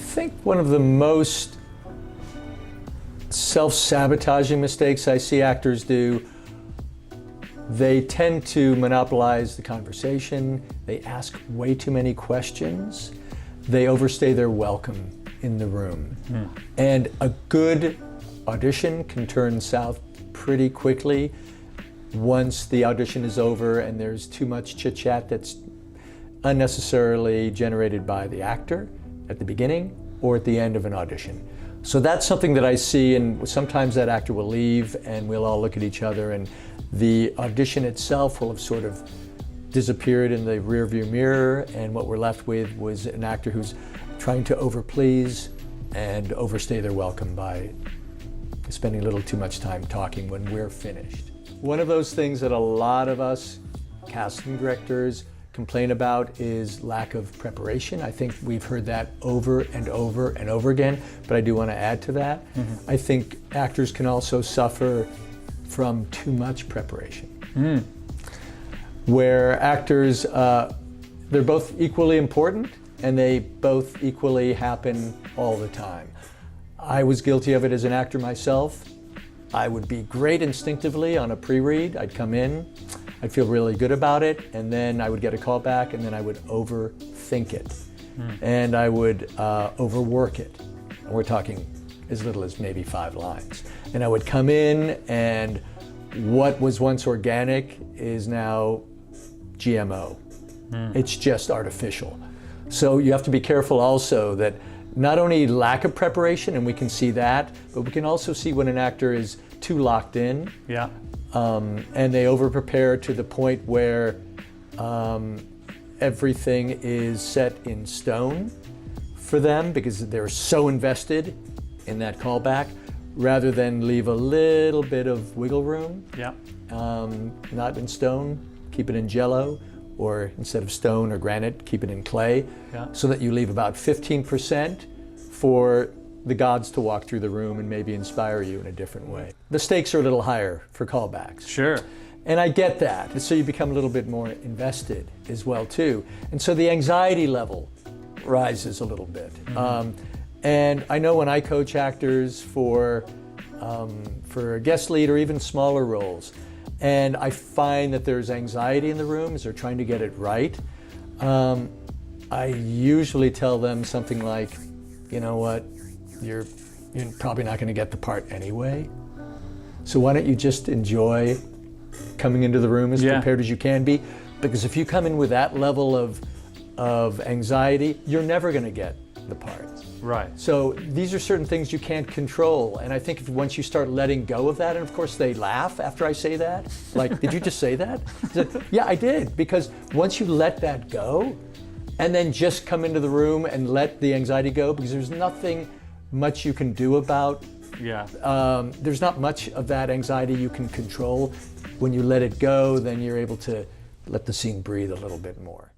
think one of the most self-sabotaging mistakes I see actors do, they tend to monopolize the conversation. They ask way too many questions. They overstay their welcome in the room. And a good audition can turn south pretty quickly once the audition is over and there's too much chit-chat that's unnecessarily generated by the actor at the beginning or at the end of an audition. So that's something that I see, and sometimes that actor will leave and we'll all look at each other and the audition itself will have sort of disappeared in the rearview mirror, and what we're left with was an actor who's trying to overplease and overstay their welcome by spending a little too much time talking when we're finished. One of those things that a lot of us casting directors complain about is lack of preparation. I think we've heard that over and over and over again, but I do want to add to that. I think actors can also suffer from too much preparation. Where actors, they're both equally important and they both equally happen all the time. I was guilty of it as an actor myself. I would be great instinctively on a pre-read. I'd come in, I'd feel really good about it, and then I would get a call back, and then I would overthink it. And I would overwork it. And we're talking as little as maybe 5 lines. And I would come in, and what was once organic is now GMO. It's just artificial. So you have to be careful also that not only lack of preparation, and we can see that, but we can also see when an actor is too locked in. And they over-prepare to the point where everything is set in stone for them because they're so invested in that callback, rather than leave a little bit of wiggle room. Not in stone, keep it in jello, or instead of stone or granite, keep it in clay, so that you leave about 15% for the gods to walk through the room and maybe inspire you in a different way. The stakes are a little higher for callbacks. Sure. And I get that. And so you become a little bit more invested as well too. And so the anxiety level rises a little bit. And I know when I coach actors for a guest lead or even smaller roles, and I find that there's anxiety in the room as they're trying to get it right, I usually tell them something like, you know what, you're probably not going to get the part anyway. So why don't you just enjoy coming into the room as prepared as you can be? Because if you come in with that level of anxiety, you're never going to get the part. Right. So these are certain things you can't control. And I think once you start letting go of that, and of course they laugh after I say that, like, did you just say that? Yeah, I did. Because once you let that go, and then just come into the room and let the anxiety go, because there's nothing much you can do about. There's not much of that anxiety you can control. When you let it go, then you're able to let the scene breathe a little bit more.